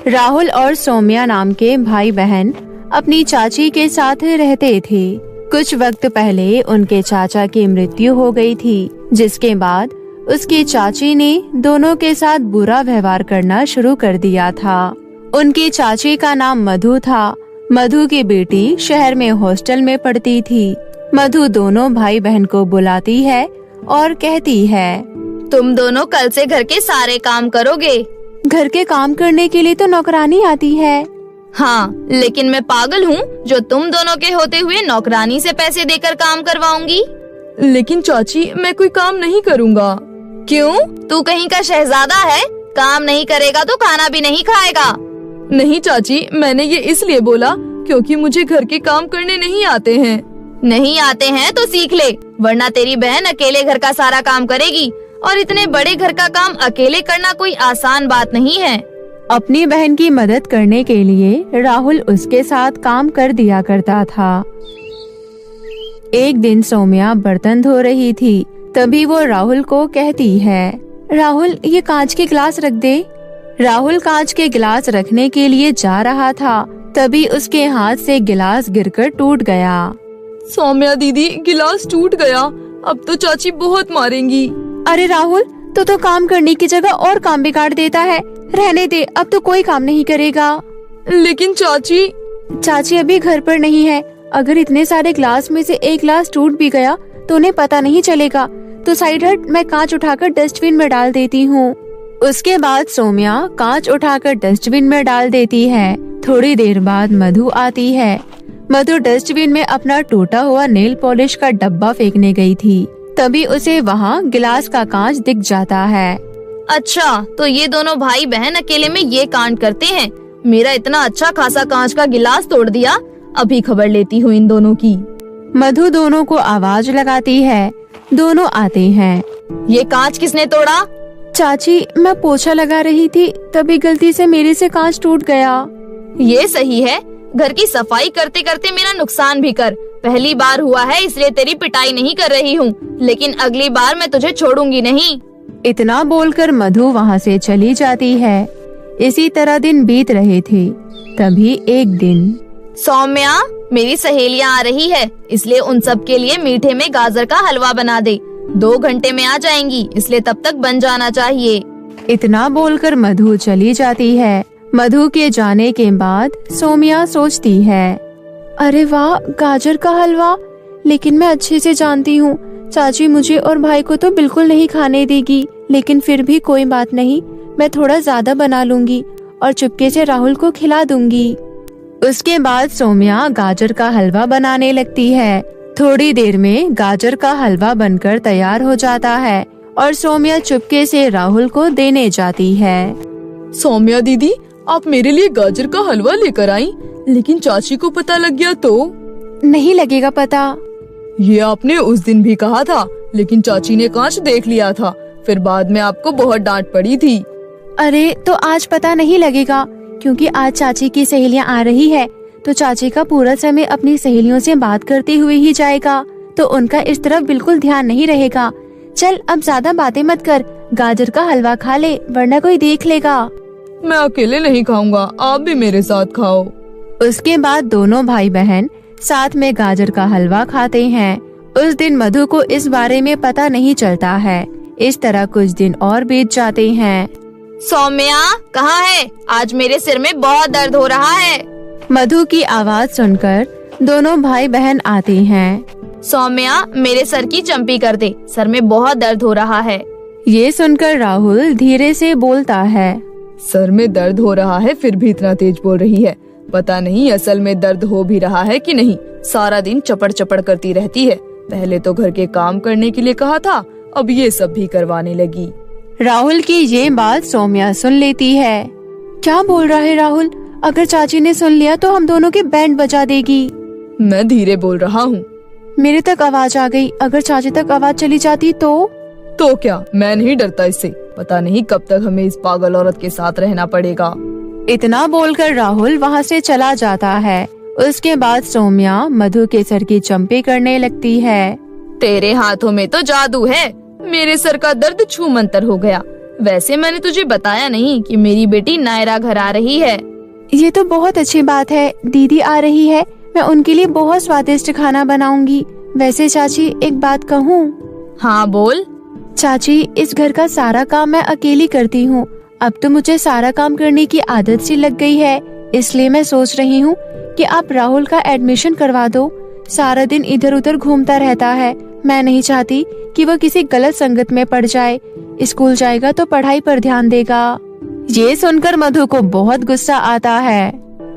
राहुल और सौम्या नाम के भाई बहन अपनी चाची के साथ रहते थे। कुछ वक्त पहले उनके चाचा की मृत्यु हो गई थी, जिसके बाद उसकी चाची ने दोनों के साथ बुरा व्यवहार करना शुरू कर दिया था। उनकी चाची का नाम मधु था। मधु की बेटी शहर में हॉस्टल में पढ़ती थी। मधु दोनों भाई बहन को बुलाती है और कहती है, तुम दोनों कल से घर के सारे काम करोगे। घर के काम करने के लिए तो नौकरानी आती है। हाँ, लेकिन मैं पागल हूँ जो तुम दोनों के होते हुए नौकरानी से पैसे देकर काम करवाऊंगी। लेकिन चाची, मैं कोई काम नहीं करूँगा। क्यों? तू कहीं का शहजादा है? काम नहीं करेगा तो खाना भी नहीं खाएगा। नहीं चाची, मैंने ये इसलिए बोला क्योंकि मुझे घर के काम करने नहीं आते हैं। नहीं आते हैं तो सीख ले, वरना तेरी बहन अकेले घर का सारा काम करेगी, और इतने बड़े घर का काम अकेले करना कोई आसान बात नहीं है। अपनी बहन की मदद करने के लिए राहुल उसके साथ काम कर दिया करता था। एक दिन सौम्या बर्तन धो रही थी, तभी वो राहुल को कहती है, राहुल ये कांच के गिलास रख दे। राहुल कांच के गिलास रखने के लिए जा रहा था, तभी उसके हाथ से गिलास गिरकर टूट गया। सौम्या दीदी, गिलास टूट गया, अब तो चाची बहुत मारेंगी। अरे राहुल, तो काम करने की जगह और काम बिगाड़ देता है। रहने दे, अब तो कोई काम नहीं करेगा। लेकिन चाची अभी घर पर नहीं है। अगर इतने सारे ग्लास में से एक ग्लास टूट भी गया तो उन्हें पता नहीं चलेगा। तो साइड हट, मैं कांच उठाकर डस्टबिन में डाल देती हूँ। उसके बाद सौम्या कांच उठाकर डस्टबिन में डाल देती है। थोड़ी देर बाद मधु आती है। मधु डस्टबिन में अपना टूटा हुआ नेल पॉलिश का डब्बा फेंकने गई थी, तभी उसे वहाँ गिलास का कांच दिख जाता है। अच्छा, तो ये दोनों भाई बहन अकेले में ये कांड करते हैं। मेरा इतना अच्छा खासा कांच का गिलास तोड़ दिया। अभी खबर लेती हूँ इन दोनों की। मधु दोनों को आवाज लगाती है। दोनों आते हैं। ये कांच किसने तोड़ा? चाची, मैं पोछा लगा रही थी, तभी गलती से मेरे से कांच टूट गया। ये सही है, घर की सफाई करते करते मेरा नुकसान भी कर। पहली बार हुआ है इसलिए तेरी पिटाई नहीं कर रही हूँ, लेकिन अगली बार मैं तुझे छोड़ूंगी नहीं। इतना बोलकर मधु वहाँ से चली जाती है। इसी तरह दिन बीत रहे थे। तभी एक दिन, सौम्या, मेरी सहेलियाँ आ रही है, इसलिए उन सब के लिए मीठे में गाजर का हलवा बना दे। 2 घंटे में आ जाएंगी, इसलिए तब तक बन जाना चाहिए। इतना बोलकर मधु चली जाती है। मधु के जाने के बाद सौम्या सोचती है, अरे वाह, गाजर का हलवा। लेकिन मैं अच्छे से जानती हूँ चाची मुझे और भाई को तो बिल्कुल नहीं खाने देगी, लेकिन फिर भी कोई बात नहीं, मैं थोड़ा ज्यादा बना लूंगी और चुपके से राहुल को खिला दूंगी। उसके बाद सौम्या गाजर का हलवा बनाने लगती है। थोड़ी देर में गाजर का हलवा बनकर तैयार हो जाता है और सौम्या चुपके से राहुल को देने जाती है। सौम्या दीदी, आप मेरे लिए गाजर का हलवा लेकर आई, लेकिन चाची को पता लग गया तो? नहीं लगेगा पता। ये आपने उस दिन भी कहा था, लेकिन चाची ने कांच देख लिया था, फिर बाद में आपको बहुत डांट पड़ी थी। अरे तो आज पता नहीं लगेगा, क्योंकि आज चाची की सहेलियाँ आ रही है, तो चाची का पूरा समय अपनी सहेलियों से बात करते हुए ही जाएगा, तो उनका इस तरफ बिल्कुल ध्यान नहीं रहेगा। चल अब ज्यादा बातें मत कर, गाजर का हलवा खा ले, वरना कोई देख लेगा। मैं अकेले नहीं खाऊंगा, आप भी मेरे साथ खाओ। उसके बाद दोनों भाई बहन साथ में गाजर का हलवा खाते हैं। उस दिन मधु को इस बारे में पता नहीं चलता है। इस तरह कुछ दिन और बीत जाते हैं। सौम्या, कहाँ है? आज मेरे सिर में बहुत दर्द हो रहा है। मधु की आवाज सुनकर दोनों भाई बहन आते हैं। सौम्या, मेरे सर की चंपी कर दे, सर में बहुत दर्द हो रहा है। ये सुनकर राहुल धीरे से बोलता है, सर में दर्द हो रहा है, फिर भी इतना तेज बोल रही है। पता नहीं असल में दर्द हो भी रहा है कि नहीं। सारा दिन चपड़ चपड़ करती रहती है। पहले तो घर के काम करने के लिए कहा था, अब ये सब भी करवाने लगी। राहुल की ये बात सौम्या सुन लेती है। क्या बोल रहा है राहुल? अगर चाची ने सुन लिया तो हम दोनों के बैंड बजा देगी। मैं धीरे बोल रहा हूँ। मेरे तक आवाज आ गई, अगर चाची तक आवाज चली जाती तो क्या? मैं नहीं डरता इससे। पता नहीं कब तक हमें इस पागल औरत के साथ रहना पड़ेगा। इतना बोलकर राहुल वहाँ से चला जाता है। उसके बाद सौम्या मधु के सर की चंपी करने लगती है। तेरे हाथों में तो जादू है। मेरे सर का दर्द छूमंतर हो गया। वैसे मैंने तुझे बताया नहीं कि मेरी बेटी नायरा घर आ रही है। ये तो बहुत अच्छी बात है, दीदी आ रही है। मैं उनके लिए बहुत स्वादिष्ट खाना बनाऊंगी। वैसे चाची एक बात कहूँ? हाँ बोल। चाची, इस घर का सारा काम मैं अकेली करती हूँ। अब तो मुझे सारा काम करने की आदत सी लग गई है, इसलिए मैं सोच रही हूँ कि आप राहुल का एडमिशन करवा दो। सारा दिन इधर उधर घूमता रहता है। मैं नहीं चाहती कि वह किसी गलत संगत में पड़ जाए। स्कूल जाएगा तो पढ़ाई पर ध्यान देगा। ये सुनकर मधु को बहुत गुस्सा आता है।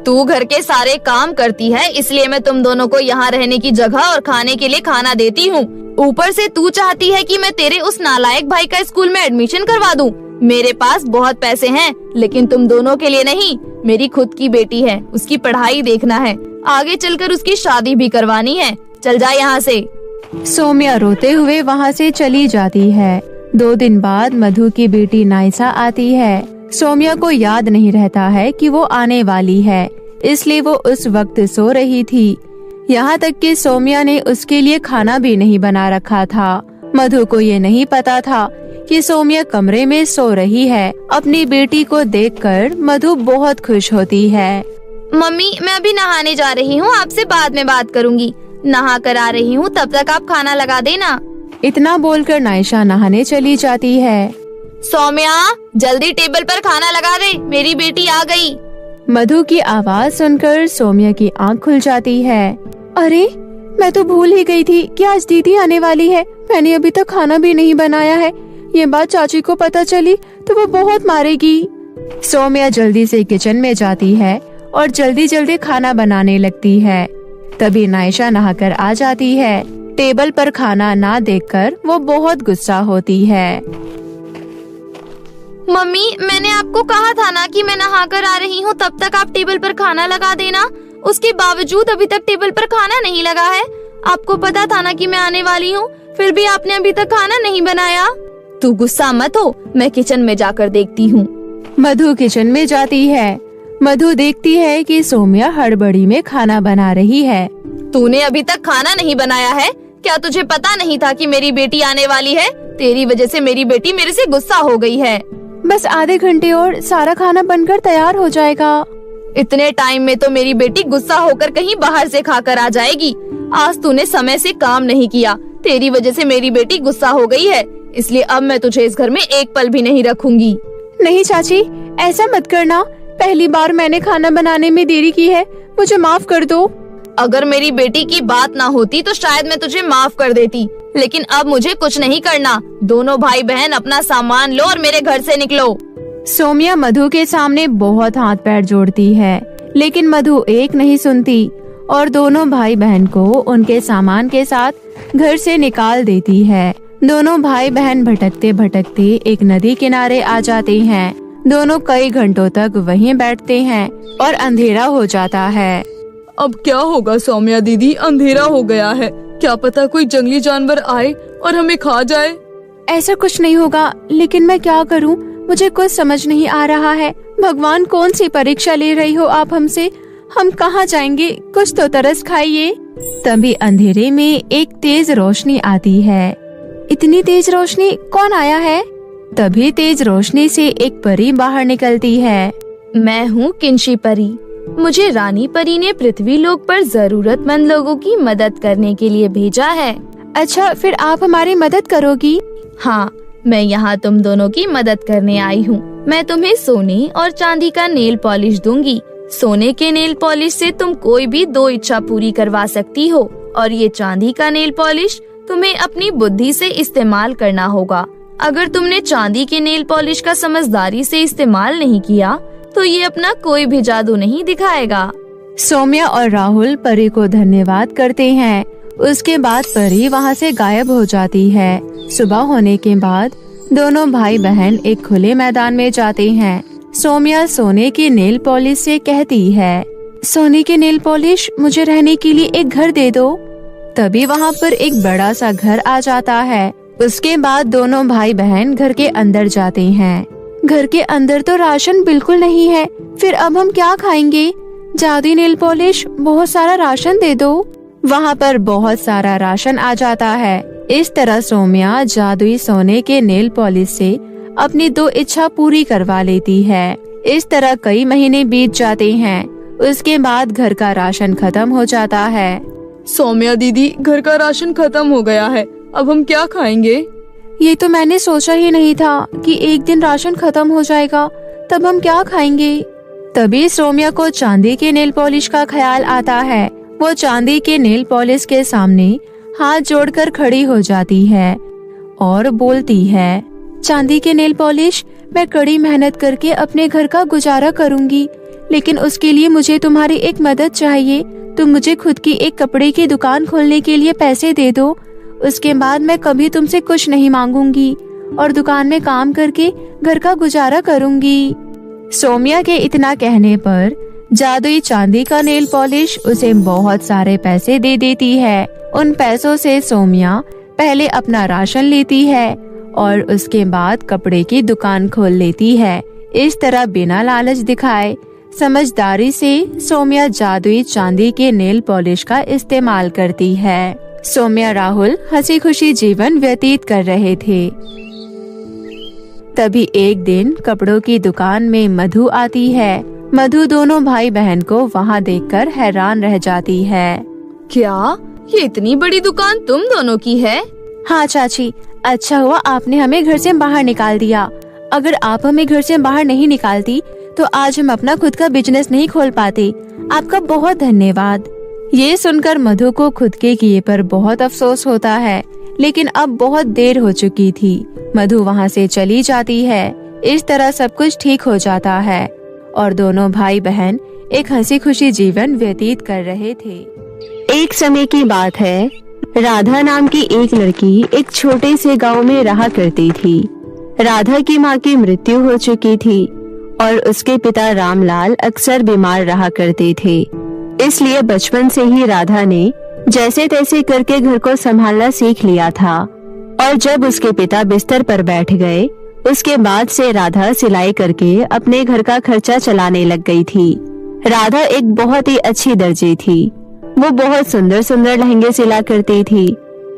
तू घर के सारे काम करती है, इसलिए मैं तुम दोनों को यहाँ रहने की जगह और खाने के लिए खाना देती हूँ। ऊपर से तू चाहती है कि मैं तेरे उस नालायक भाई का स्कूल में एडमिशन करवा दूँ। मेरे पास बहुत पैसे हैं, लेकिन तुम दोनों के लिए नहीं। मेरी खुद की बेटी है, उसकी पढ़ाई देखना है, आगे चलकर उसकी शादी भी करवानी है। चल जा यहाँ से। सौम्या रोते हुए वहाँ से चली जाती है। 2 दिन बाद मधु की बेटी नायसा आती है। सौम्या को याद नहीं रहता है कि वो आने वाली है, इसलिए वो उस वक्त सो रही थी। यहाँ तक कि सौम्या ने उसके लिए खाना भी नहीं बना रखा था। मधु को ये नहीं पता था कि सौम्या कमरे में सो रही है। अपनी बेटी को देखकर मधु बहुत खुश होती है। मम्मी, मैं अभी नहाने जा रही हूँ, आपसे बाद में बात करूँगी। नहा कर आ रही हूँ, तब तक आप खाना लगा देना। इतना बोलकर नायशा नहाने चली जाती है। सौम्या, जल्दी टेबल पर खाना लगा दे, मेरी बेटी आ गई। मधु की आवाज सुनकर सौम्या की आंख खुल जाती है। अरे, मैं तो भूल ही गई थी कि आज दीदी आने वाली है। मैंने अभी तक खाना भी नहीं बनाया है। ये बात चाची को पता चली तो वो बहुत मारेगी। सौम्या जल्दी से किचन में जाती है और जल्दी जल्दी खाना बनाने लगती है। तभी नायशा नहाकर आ जाती है। टेबल पर खाना ना देखकर वो बहुत गुस्सा होती है। मम्मी, मैंने आपको कहा था ना कि मैं नहाकर आ रही हूँ, तब तक आप टेबल पर खाना लगा देना। उसके बावजूद अभी तक टेबल पर खाना नहीं लगा है। आपको पता था ना कि मैं आने वाली हूँ, फिर भी आपने अभी तक खाना नहीं बनाया। तू गुस्सा मत हो, मैं किचन में जाकर देखती हूँ। मधु किचन में जाती है। मधु देखती है कि सौम्या हड़बड़ी में खाना बना रही है। तूने अभी तक खाना नहीं बनाया है? क्या तुझे पता नहीं था कि मेरी बेटी आने वाली है? तेरी वजह से मेरी बेटी मेरे से गुस्सा हो गई है। बस आधे घंटे और सारा खाना बनकर तैयार हो जाएगा। इतने टाइम में तो मेरी बेटी गुस्सा होकर कहीं बाहर से खाकर आ जाएगी। आज तूने समय से काम नहीं किया, तेरी वजह से मेरी बेटी गुस्सा हो गई है, इसलिए अब मैं तुझे इस घर में एक पल भी नहीं रखूंगी। नहीं चाची, ऐसा मत करना। पहली बार मैंने खाना बनाने में देरी की है, मुझे माफ कर दो। अगर मेरी बेटी की बात ना होती तो शायद मैं तुझे माफ कर देती, लेकिन अब मुझे कुछ नहीं करना। दोनों भाई बहन अपना सामान लो और मेरे घर से निकलो। सौम्या मधु के सामने बहुत हाथ पैर जोड़ती है, लेकिन मधु एक नहीं सुनती और दोनों भाई बहन को उनके सामान के साथ घर से निकाल देती है। दोनों भाई बहन भटकते भटकते एक नदी किनारे आ जाते हैं। दोनों कई घंटों तक वहीं बैठते हैं और अंधेरा हो जाता है। अब क्या होगा सौम्या दीदी, अंधेरा हो गया है। क्या पता कोई जंगली जानवर आए और हमें खा जाए। ऐसा कुछ नहीं होगा, लेकिन मैं क्या करूं? मुझे कुछ समझ नहीं आ रहा है। भगवान, कौन सी परीक्षा ले रही हो आप हमसे? हम कहाँ जाएंगे? कुछ तो तरस खाइए। तभी अंधेरे में एक तेज रोशनी आती है। इतनी तेज रोशनी, कौन आया है? तभी तेज रोशनी से एक परी बाहर निकलती है। मैं हूँ किंशी परी। मुझे रानी परी ने पृथ्वी लोक पर जरूरतमंद लोगों की मदद करने के लिए भेजा है। अच्छा, फिर आप हमारी मदद करोगी? हाँ, मैं यहाँ तुम दोनों की मदद करने आई हूँ। मैं तुम्हें सोने और चांदी का नेल पॉलिश दूंगी। सोने के नेल पॉलिश से तुम कोई भी 2 इच्छा पूरी करवा सकती हो, और ये चांदी का नेल पॉलिश तुम्हें अपनी बुद्धि से इस्तेमाल करना होगा। अगर तुमने चांदी के नेल पॉलिश का समझदारी से इस्तेमाल नहीं किया तो ये अपना कोई भी जादू नहीं दिखाएगा। सौम्या और राहुल परी को धन्यवाद करते हैं। उसके बाद परी वहाँ से गायब हो जाती है। सुबह होने के बाद दोनों भाई बहन एक खुले मैदान में जाते हैं। सौम्या सोने की नेल पॉलिश से कहती है, सोने की नेल पॉलिश, मुझे रहने के लिए एक घर दे दो। तभी वहाँ पर एक बड़ा सा घर आ जाता है। उसके बाद दोनों भाई बहन घर के अंदर जाते हैं। घर के अंदर तो राशन बिल्कुल नहीं है, फिर अब हम क्या खाएंगे? जादुई नेल पॉलिश, बहुत सारा राशन दे दो। वहाँ पर बहुत सारा राशन आ जाता है। इस तरह सौम्या जादुई सोने के नेल पॉलिश से अपनी 2 इच्छा पूरी करवा लेती है। इस तरह कई महीने बीत जाते हैं। उसके बाद घर का राशन खत्म हो जाता है। सौम्या दीदी, घर का राशन खत्म हो गया है, अब हम क्या खाएंगे? ये तो मैंने सोचा ही नहीं था कि एक दिन राशन खत्म हो जाएगा, तब हम क्या खाएंगे। तभी सौम्या को चांदी के नेल पॉलिश का ख्याल आता है। वो चांदी के नेल पॉलिश के सामने हाथ जोड़कर खड़ी हो जाती है और बोलती है, चांदी के नेल पॉलिश, मैं कड़ी मेहनत करके अपने घर का गुजारा करूंगी, लेकिन उसके लिए मुझे तुम्हारी एक मदद चाहिए। तुम मुझे खुद की एक कपड़े की दुकान खोलने के लिए पैसे दे दो। उसके बाद मैं कभी तुमसे कुछ नहीं मांगूंगी और दुकान में काम करके घर का गुजारा करूंगी। सौम्या के इतना कहने पर जादुई चांदी का नेल पॉलिश उसे बहुत सारे पैसे दे देती है। उन पैसों से सौम्या पहले अपना राशन लेती है और उसके बाद कपड़े की दुकान खोल लेती है। इस तरह बिना लालच दिखाए समझदारी से सौम्या जादुई चांदी के नेल पॉलिश का इस्तेमाल करती है। सौम्या राहुल हंसी खुशी जीवन व्यतीत कर रहे थे। तभी एक दिन कपड़ों की दुकान में मधु आती है। मधु दोनों भाई बहन को वहाँ देखकर हैरान रह जाती है। क्या ये इतनी बड़ी दुकान तुम दोनों की है? हाँ चाची, अच्छा हुआ आपने हमें घर से बाहर निकाल दिया। अगर आप हमें घर से बाहर नहीं निकालती तो आज हम अपना खुद का बिजनेस नहीं खोल पाते। आपका बहुत धन्यवाद। ये सुनकर मधु को खुद के किए पर बहुत अफसोस होता है, लेकिन अब बहुत देर हो चुकी थी। मधु वहाँ से चली जाती है। इस तरह सब कुछ ठीक हो जाता है और दोनों भाई बहन एक हंसी खुशी जीवन व्यतीत कर रहे थे। एक समय की बात है, राधा नाम की एक लड़की एक छोटे से गांव में रहा करती थी। राधा की माँ की मृत्यु हो चुकी थी और उसके पिता रामलाल अक्सर बीमार रहा करते थे। इसलिए बचपन से ही राधा ने जैसे तैसे करके घर को संभालना सीख लिया था और जब उसके पिता बिस्तर पर बैठ गए, उसके बाद से राधा सिलाई करके अपने घर का खर्चा चलाने लग गई थी। राधा एक बहुत ही अच्छी दर्जी थी। वो बहुत सुंदर सुंदर लहंगे सिला करती थी।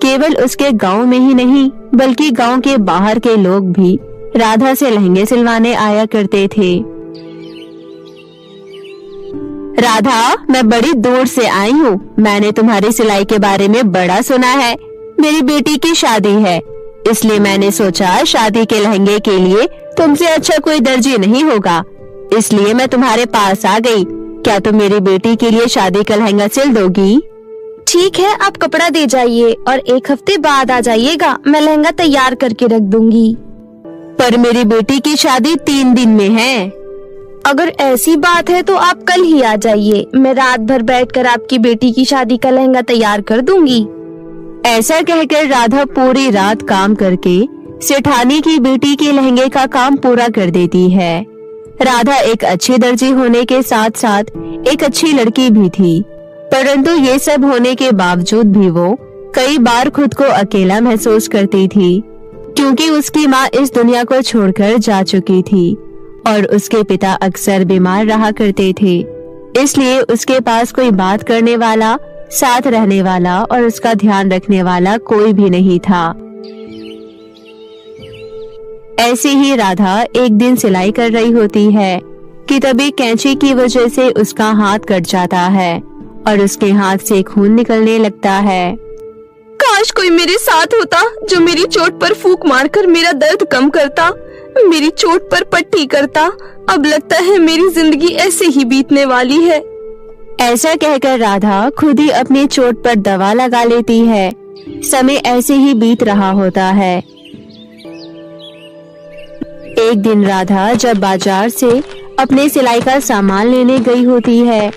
केवल उसके गांव में ही नहीं बल्कि गांव के बाहर के लोग भी राधा से लहंगे सिलवाने आया करते थे। राधा, मैं बड़ी दूर से आई हूँ। मैंने तुम्हारी सिलाई के बारे में बड़ा सुना है। मेरी बेटी की शादी है, इसलिए मैंने सोचा शादी के लहंगे के लिए तुमसे अच्छा कोई दर्जी नहीं होगा, इसलिए मैं तुम्हारे पास आ गई। क्या तुम मेरी बेटी के लिए शादी का लहंगा सिल दोगी? ठीक है, आप कपड़ा दे जाइए और 1 हफ्ते बाद आ जाइएगा। मैं लहंगा तैयार करके रख दूंगी। पर मेरी बेटी की शादी 3 दिन में है। अगर ऐसी बात है तो आप कल ही आ जाइए। मैं रात भर बैठकर आपकी बेटी की शादी का लहंगा तैयार कर दूंगी। ऐसा कहकर राधा पूरी रात काम करके सेठानी की बेटी के लहंगे का काम पूरा कर देती है। राधा एक अच्छी दर्जी होने के साथ साथ एक अच्छी लड़की भी थी, परंतु ये सब होने के बावजूद भी वो कई बार खुद को अकेला महसूस करती थी, क्योंकि उसकी माँ इस दुनिया को छोड़कर जा चुकी थी और उसके पिता अक्सर बीमार रहा करते थे। इसलिए उसके पास कोई बात करने वाला, साथ रहने वाला और उसका ध्यान रखने वाला कोई भी नहीं था। ऐसे ही राधा एक दिन सिलाई कर रही होती है कि तभी कैंची की वजह से उसका हाथ कट जाता है और उसके हाथ से खून निकलने लगता है। काश कोई मेरे साथ होता जो मेरी चोट पर फूंक मारकर मेरा दर्द कम करता, मेरी चोट पर पट्टी करता। अब लगता है मेरी जिंदगी ऐसे ही बीतने वाली है। ऐसा कहकर राधा खुद ही अपनी चोट पर दवा लगा लेती है। समय ऐसे ही बीत रहा होता है। एक दिन राधा जब बाजार से अपने सिलाई का सामान लेने गई होती है,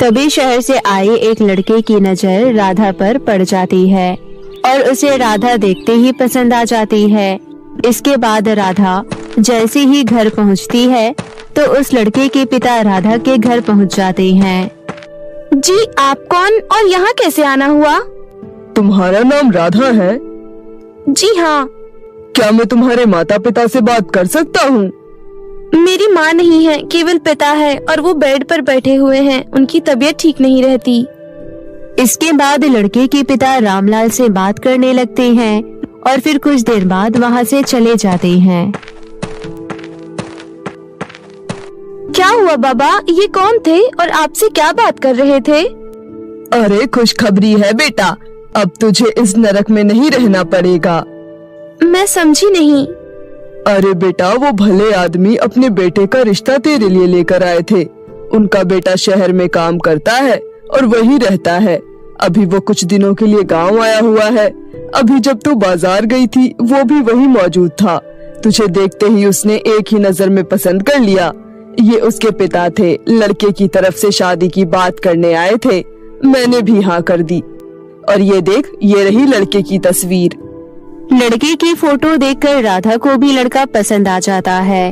तभी शहर से आए एक लड़के की नजर राधा पर पड़ जाती है और उसे राधा देखते ही पसंद आ जाती है। इसके बाद राधा जैसे ही घर पहुंचती है तो उस लड़के के पिता राधा के घर पहुंच जाते हैं। जी, आप कौन और यहाँ कैसे आना हुआ? तुम्हारा नाम राधा है? जी हाँ। क्या मैं तुम्हारे माता पिता से बात कर सकता हूँ? मेरी माँ नहीं है, केवल पिता है और वो बेड पर बैठे हुए हैं। उनकी तबीयत ठीक नहीं रहती। इसके बाद लड़के के पिता रामलाल से बात करने लगते हैं और फिर कुछ देर बाद वहाँ से चले जाते हैं। क्या हुआ बाबा, ये कौन थे और आपसे क्या बात कर रहे थे? अरे खुशखबरी है बेटा, अब तुझे इस नरक में नहीं रहना पड़ेगा। मैं समझी नहीं। अरे बेटा, वो भले आदमी अपने बेटे का रिश्ता तेरे लिए लेकर आए थे। उनका बेटा शहर में काम करता है और वहीं रहता है। अभी वो कुछ दिनों के लिए गांव आया हुआ है। अभी जब तू बाजार गई थी वो भी वहीं मौजूद था। तुझे देखते ही उसने एक ही नजर में पसंद कर लिया। ये उसके पिता थे, लड़के की तरफ से शादी की बात करने आए थे। मैंने भी हाँ कर दी। और ये देख, ये रही लड़के की तस्वीर। लड़के की फोटो देखकर राधा को भी लड़का पसंद आ जाता है।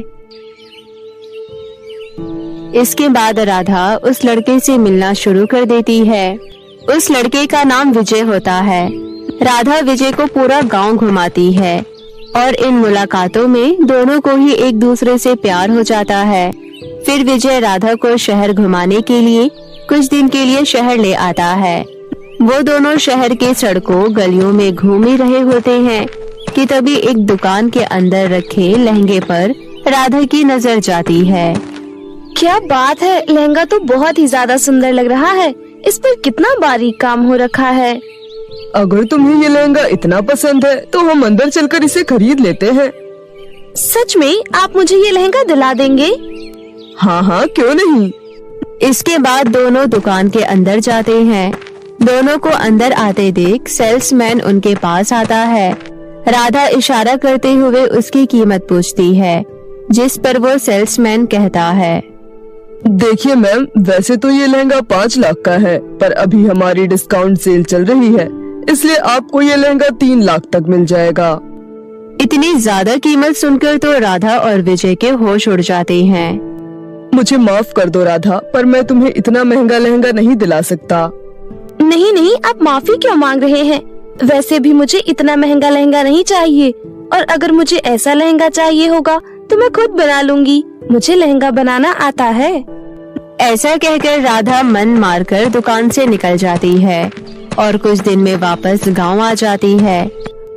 इसके बाद राधा उस लड़के से मिलना शुरू कर देती है। उस लड़के का नाम विजय होता है। राधा विजय को पूरा गांव घुमाती है और इन मुलाकातों में दोनों को ही एक दूसरे से प्यार हो जाता है। फिर विजय राधा को शहर घुमाने के लिए कुछ दिन के लिए शहर ले आता है। वो दोनों शहर के सड़कों गलियों में घूम ही रहे होते हैं कि तभी एक दुकान के अंदर रखे लहंगे पर राधा की नजर जाती है। क्या बात है, लहंगा तो बहुत ही ज्यादा सुंदर लग रहा है। इस पर कितना बारीक काम हो रखा है। अगर तुम्हें ये लहंगा इतना पसंद है तो हम अंदर चलकर इसे खरीद लेते हैं। सच में आप मुझे ये लहंगा दिला देंगे? हाँ हाँ, क्यों नहीं। इसके बाद दोनों दुकान के अंदर जाते हैं। दोनों को अंदर आते देख सेल्समैन उनके पास आता है। राधा इशारा करते हुए उसकी कीमत पूछती है, जिस पर वो सेल्समैन कहता है, देखिए मैम, वैसे तो ये लहंगा 5 लाख का है, पर अभी हमारी डिस्काउंट सेल चल रही है, इसलिए आपको ये लहंगा 3 लाख तक मिल जाएगा। इतनी ज्यादा कीमत सुनकर तो राधा और विजय के होश उड़ जाते हैं। मुझे माफ कर दो राधा, पर मैं तुम्हें इतना महंगा लहंगा नहीं दिला सकता। नहीं नहीं, आप माफी क्यों मांग रहे हैं? वैसे भी मुझे इतना महंगा लहंगा नहीं चाहिए, और अगर मुझे ऐसा लहंगा चाहिए होगा तो मैं खुद बना लूंगी। मुझे लहंगा बनाना आता है। ऐसा कहकर राधा मन मारकर दुकान से निकल जाती है और कुछ दिन में वापस गांव आ जाती है।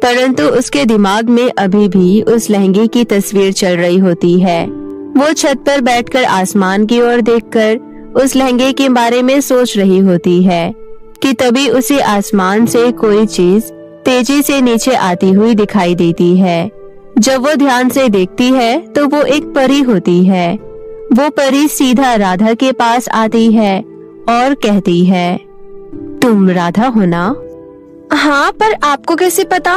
परंतु उसके दिमाग में अभी भी उस लहंगे की तस्वीर चल रही होती है। वो छत पर बैठकर आसमान की ओर देखकर उस लहंगे के बारे में सोच रही होती है कि तभी उसे आसमान से कोई चीज तेजी से नीचे आती हुई दिखाई देती है। जब वो ध्यान से देखती है तो वो एक परी होती है। वो परी सीधा राधा के पास आती है और कहती है, तुम राधा हो ना? हाँ, पर आपको कैसे पता?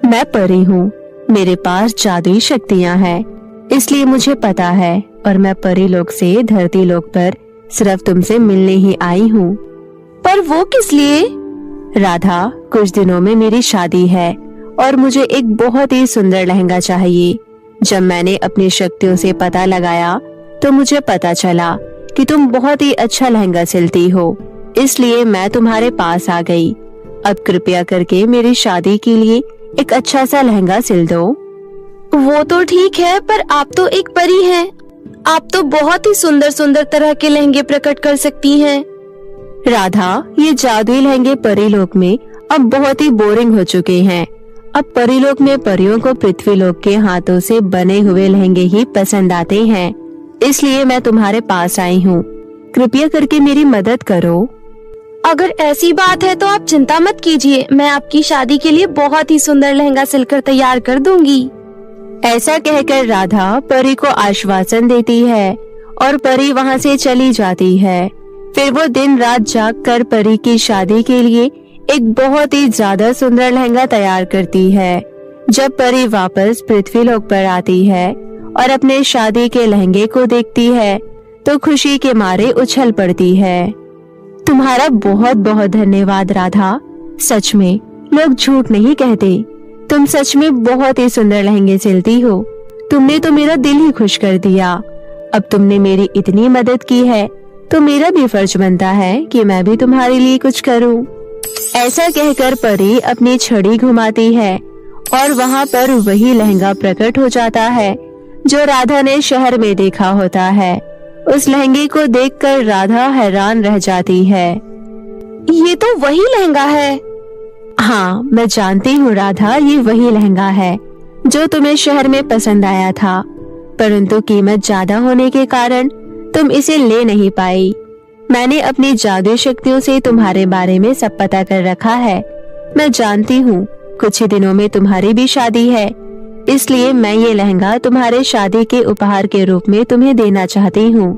मैं परी हूँ, मेरे पास जादुई शक्तियाँ हैं, इसलिए मुझे पता है, और मैं परी लोक से धरती लोक पर सिर्फ तुमसे मिलने ही आई हूँ। पर वो किस लिए? राधा, कुछ दिनों में मेरी शादी है और मुझे एक बहुत ही सुंदर लहंगा चाहिए। जब मैंने अपनी शक्तियों से पता लगाया तो मुझे पता चला कि तुम बहुत ही अच्छा लहंगा सिलती हो, इसलिए मैं तुम्हारे पास आ गई। अब कृपया करके मेरी शादी के लिए एक अच्छा सा लहंगा सिल दो। वो तो ठीक है, पर आप तो एक परी हैं। आप तो बहुत ही सुंदर सुंदर तरह के लहंगे प्रकट कर सकती हैं। राधा, ये जादुई लहंगे परीलोक में अब बहुत ही बोरिंग हो चुके हैं। अब परीलोक में परियों को पृथ्वीलोक के हाथों से बने हुए लहंगे ही पसंद आते हैं, इसलिए मैं तुम्हारे पास आई हूँ। कृपया करके मेरी मदद करो। अगर ऐसी बात है तो आप चिंता मत कीजिए, मैं आपकी शादी के लिए बहुत ही सुंदर लहंगा सिलकर तैयार कर दूंगी। ऐसा कहकर राधा परी को आश्वासन देती है और परी वहाँ से चली जाती है। फिर वो दिन रात जाग कर परी की शादी के लिए एक बहुत ही ज्यादा सुंदर लहंगा तैयार करती है। जब परी वापस पृथ्वीलोक पर आती है और अपने शादी के लहंगे को देखती है तो खुशी के मारे उछल पड़ती है। तुम्हारा बहुत बहुत धन्यवाद राधा, सच में लोग झूठ नहीं कहते। तुम सच में बहुत ही सुंदर लहंगे सिलती हो। तुमने तो मेरा दिल ही खुश कर दिया। अब तुमने मेरी इतनी मदद की है तो मेरा भी फर्ज बनता है कि मैं भी तुम्हारे लिए कुछ करूं। ऐसा कहकर परी अपनी छड़ी घुमाती है और वहाँ पर वही लहंगा प्रकट हो जाता है जो राधा ने शहर में देखा होता है। उस लहंगे को देखकर राधा हैरान रह जाती है। ये तो वही लहंगा है। हाँ, मैं जानती हूँ राधा, ये वही लहंगा है जो तुम्हें शहर में पसंद आया था। परंतु कीमत ज्यादा होने के कारण तुम इसे ले नहीं पाई। मैंने अपनी जादुई शक्तियों से तुम्हारे बारे में सब पता कर रखा है। मैं जानती हूँ कुछ ही दिनों में तुम्हारी भी शादी है, इसलिए मैं ये लहंगा तुम्हारे शादी के उपहार के रूप में तुम्हें देना चाहती हूँ।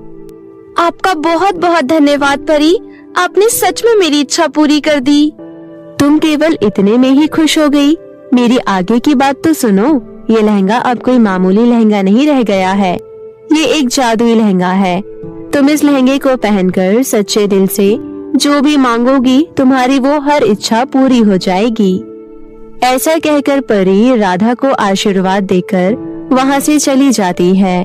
आपका बहुत बहुत धन्यवाद परी, आपने सच में मेरी इच्छा पूरी कर दी। तुम केवल इतने में ही खुश हो गई? मेरी आगे की बात तो सुनो। ये लहंगा अब कोई मामूली लहंगा नहीं रह गया है, ये एक जादुई लहंगा है। तुम इस लहंगे को पहनकर सच्चे दिल से जो भी मांगोगी तुम्हारी वो हर इच्छा पूरी हो जाएगी। ऐसा कहकर परी राधा को आशीर्वाद देकर वहाँ से चली जाती है।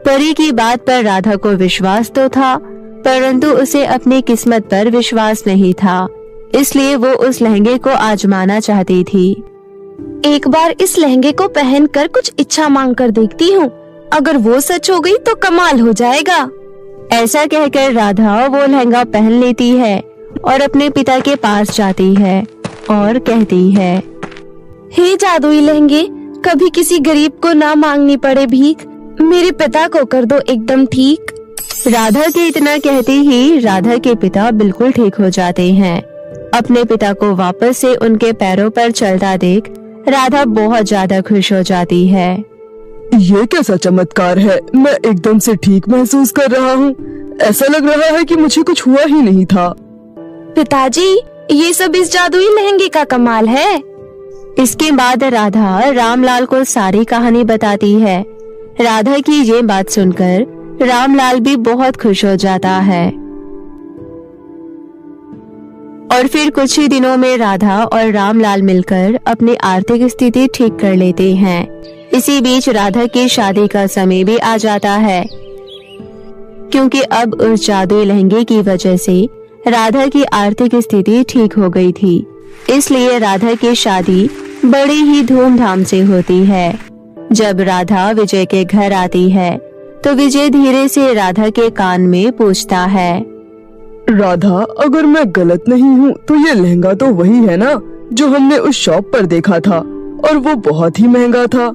परी की बात पर राधा को विश्वास तो था, परंतु उसे अपनी किस्मत पर विश्वास नहीं था, इसलिए वो उस लहंगे को आजमाना चाहती थी। एक बार इस लहंगे को पहनकर कुछ इच्छा मांग कर देखती हूँ, अगर वो सच हो गई तो कमाल हो जाएगा। ऐसा कहकर राधा वो लहंगा पहन लेती है और अपने पिता के पास जाती है और कहती है, हे जादुई लहंगे, कभी किसी गरीब को ना मांगनी पड़े भीख, मेरे पिता को कर दो एकदम ठीक। राधा के इतना कहते ही राधा के पिता बिल्कुल ठीक हो जाते हैं। अपने पिता को वापस से उनके पैरों पर चलता देख राधा बहुत ज्यादा खुश हो जाती है। ये कैसा चमत्कार है, मैं एकदम से ठीक महसूस कर रहा हूँ। ऐसा लग रहा है कि मुझे कुछ हुआ ही नहीं था। पिताजी, ये सब इस जादुई लहंगे का कमाल है। इसके बाद राधा रामलाल को सारी कहानी बताती है। राधा की ये बात सुनकर रामलाल भी बहुत खुश हो जाता है। और फिर कुछ ही दिनों में राधा और रामलाल मिलकर अपनी आर्थिक स्थिति ठीक कर लेते हैं। इसी बीच राधा की शादी का समय भी आ जाता है, क्योंकि अब उस जादुई लहंगे की वजह से राधा की आर्थिक स्थिति ठीक हो गई थी। इसलिए राधा की शादी बड़ी ही धूमधाम से होती है। जब राधा विजय के घर आती है तो विजय धीरे से राधा के कान में पूछता है, राधा, अगर मैं गलत नहीं हूँ तो ये लहंगा तो वही है ना जो हमने उस शॉप पर देखा था, और वो बहुत ही महंगा था।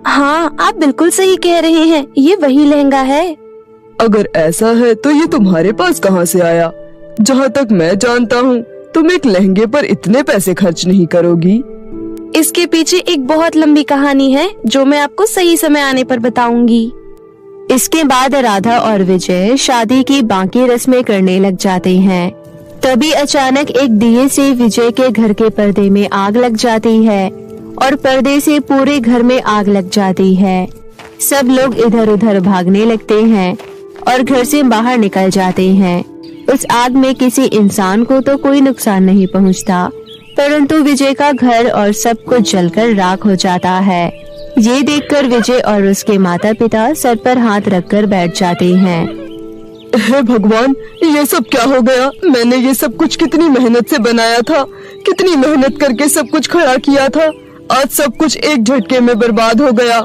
हाँ, आप बिल्कुल सही कह रहे हैं, ये वही लहंगा है। अगर ऐसा है तो ये तुम्हारे पास कहाँ से आया? जहाँ तक मैं जानता हूँ तुम एक लहंगे पर इतने पैसे खर्च नहीं करोगी। इसके पीछे एक बहुत लंबी कहानी है जो मैं आपको सही समय आने पर बताऊंगी। इसके बाद राधा और विजय शादी की बाकी रस्में करने लग जाते हैं। तभी अचानक एक दिए से विजय के घर के पर्दे में आग लग जाती है और पर्दे से पूरे घर में आग लग जाती है। सब लोग इधर उधर भागने लगते हैं और घर से बाहर निकल जाते हैं। उस आग में किसी इंसान को तो कोई नुकसान नहीं पहुंचता, परंतु विजय का घर और सब कुछ जलकर राख हो जाता है। ये देखकर विजय और उसके माता पिता सर पर हाथ रखकर बैठ जाते हैं। हे भगवान, ये सब क्या हो गया? मैंने ये सब कुछ कितनी मेहनत से बनाया था, कितनी मेहनत करके सब कुछ खड़ा किया था, आज सब कुछ एक झटके में बर्बाद हो गया।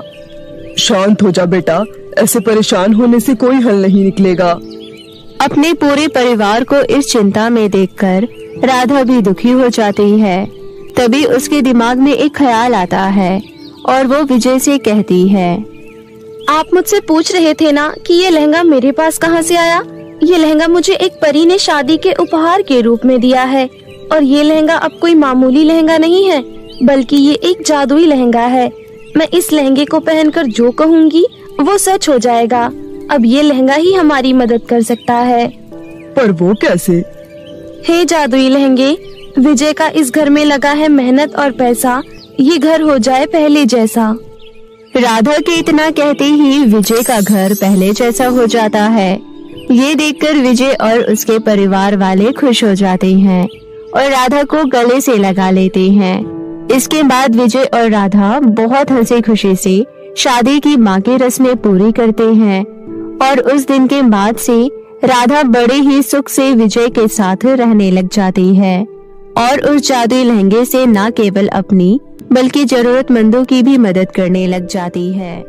शांत हो जा बेटा, ऐसे परेशान होने से कोई हल नहीं निकलेगा। अपने पूरे परिवार को इस चिंता में देखकर राधा भी दुखी हो जाती है। तभी उसके दिमाग में एक ख्याल आता है और वो विजय से कहती है, आप मुझसे पूछ रहे थे ना कि ये लहंगा मेरे पास कहाँ से आया? ये लहंगा मुझे एक परी ने शादी के उपहार के रूप में दिया है, और ये लहंगा अब कोई मामूली लहंगा नहीं है, बल्कि ये एक जादुई लहंगा है। मैं इस लहंगे को पहनकर जो कहूँगी वो सच हो जाएगा। अब ये लहंगा ही हमारी मदद कर सकता है। पर वो कैसे? हे जादुई लहंगे, विजय का इस घर में लगा है मेहनत और पैसा, ये घर हो जाए पहले जैसा। राधा के इतना कहते ही विजय का घर पहले जैसा हो जाता है। ये देखकर विजय और उसके परिवार वाले खुश हो जाते हैं और राधा को गले से लगा लेते हैं। इसके बाद विजय और राधा बहुत हंसी खुशी से शादी की बाकी रस्में पूरी करते हैं और उस दिन के बाद से राधा बड़े ही सुख से विजय के साथ रहने लग जाती है और उस जादुई लहंगे से न केवल अपनी बल्कि जरूरतमंदों की भी मदद करने लग जाती है।